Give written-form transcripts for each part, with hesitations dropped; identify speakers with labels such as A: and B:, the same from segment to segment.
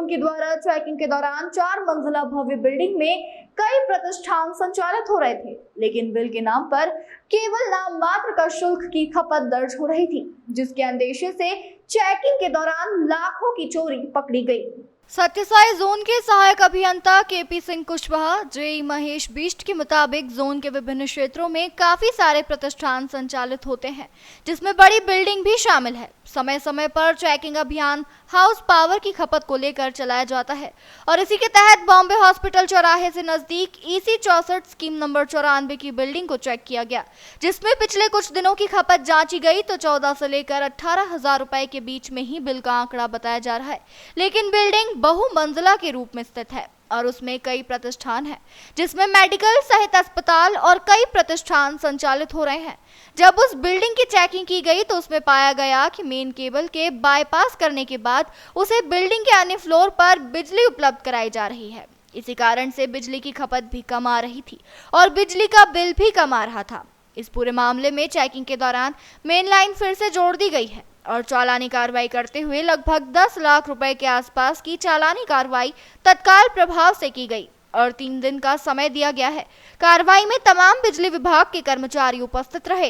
A: Zone के द्वारा checking के दौरान 4 मंजिला भव्य बिल्डिंग में कई प्रतिष्ठान संचालित हो रहे थे, लेकिन बिल के नाम पर केवल नाम मात्र का शुल्क की खपत दर्ज हो रही थी, जिसके अंदेशे से चेकिंग के दौरान लाखों की चोरी पकड़ी गई। सत्यसाई जोन के सहायक अभियंता केपी सिंह कुशवाहा जेई महेश बिष्ट के मुताबिक जोन के विभिन्न क्षेत्रों में काफी सारे प्रतिष्ठान संचालित होते हैं, जिसमें बड़ी बिल्डिंग भी शामिल है। समय समय पर चेकिंग अभियान हाउस पावर की खपत को लेकर चलाया जाता है और इसी के तहत बॉम्बे हॉस्पिटल चौराहे से नजदीक EC 64 स्कीम नंबर 94 की बिल्डिंग को चेक किया गया, जिसमें पिछले कुछ दिनों की खपत जांची गई तो 14 से लेकर 18,000 रुपए के बीच में ही बिल का आंकड़ा बताया जा रहा है। लेकिन बिल्डिंग बहुमंजिला के रूप में स्थित है और उसमें कई प्रतिष्ठान हैं, जिसमें मेडिकल सहित अस्पताल और कई प्रतिष्ठान संचालित हो रहे हैं। जब उस बिल्डिंग की चेकिंग की गई तो उसमें पाया गया कि मेन केबल के बाईपास करने के बाद उसे बिल्डिंग के अन्य फ्लोर पर बिजली उपलब्ध कराई जा रही है। इसी कारण से बिजली की खपत भी कम आ रही थी और बिजली का बिल भी कम आ रहा था। इस पूरे मामले में चेकिंग के दौरान मेन लाइन फिर से जोड़ दी गई है और चालानी कार्रवाई करते हुए लगभग 10 लाख रुपए के आसपास की चालानी कार्रवाई तत्काल प्रभाव से की गई और 3 दिन का समय दिया गया है। कार्रवाई में तमाम बिजली विभाग के कर्मचारी उपस्थित रहे।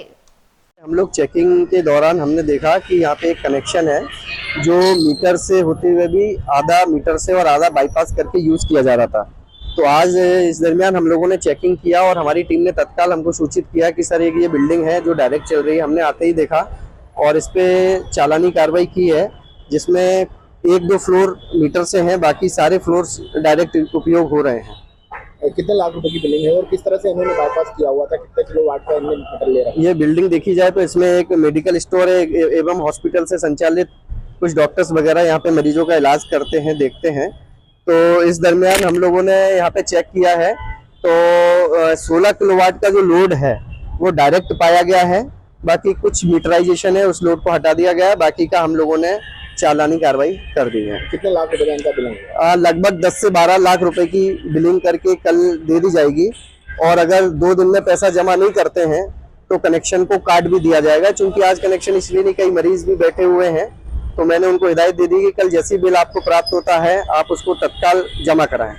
B: हम लोग चेकिंग के दौरान हमने देखा कि यहाँ पे एक कनेक्शन है जो मीटर से होते हुए भी आधा मीटर से और आधा बाईपास करके यूज किया जा रहा था। तो आज इस दरमियान हम लोगों ने चेकिंग किया और हमारी टीम ने तत्काल हमको सूचित किया कि सर एक ये बिल्डिंग है जो डायरेक्ट चल रही है। हमने आते ही देखा और इस पे चालानी कार्रवाई की है, जिसमें 1-2 फ्लोर मीटर से हैं, बाकी सारे फ्लोर डायरेक्ट उपयोग हो रहे हैं।
C: कितने लाख रुपए की बिल्डिंग है और किस तरह से इन्होंने बाईपास किया हुआ था, कितने किलोवाट का इन्होंने मीटर ले रहा है?
B: ये बिल्डिंग देखी जाए तो इसमें एक मेडिकल स्टोर है एवं हॉस्पिटल से संचालित कुछ डॉक्टर्स वगैरह यहाँ पे मरीजों का इलाज करते हैं, देखते हैं। तो इस दरमियान हम लोगों ने यहाँ पे चेक किया है तो 16 किलोवाट का जो लोड है वो डायरेक्ट पाया गया है। बाकी कुछ मीटराइजेशन है, उस लोड को हटा दिया गया है। बाकी का हम लोगों ने चालानी कार्रवाई कर दी है।
C: कितने लाख रुपए का इनका बिलिंग है?
B: लगभग 10 से 12 लाख रुपए की बिलिंग करके कल दे दी जाएगी और अगर 2 दिन में पैसा जमा नहीं करते हैं तो कनेक्शन को काट भी दिया जाएगा। चूंकि आज कनेक्शन इसलिए नहीं, कई मरीज भी बैठे हुए हैं, तो मैंने उनको हिदायत दे दी कि कल जैसी बिल आपको प्राप्त होता है आप उसको तत्काल जमा कराएं।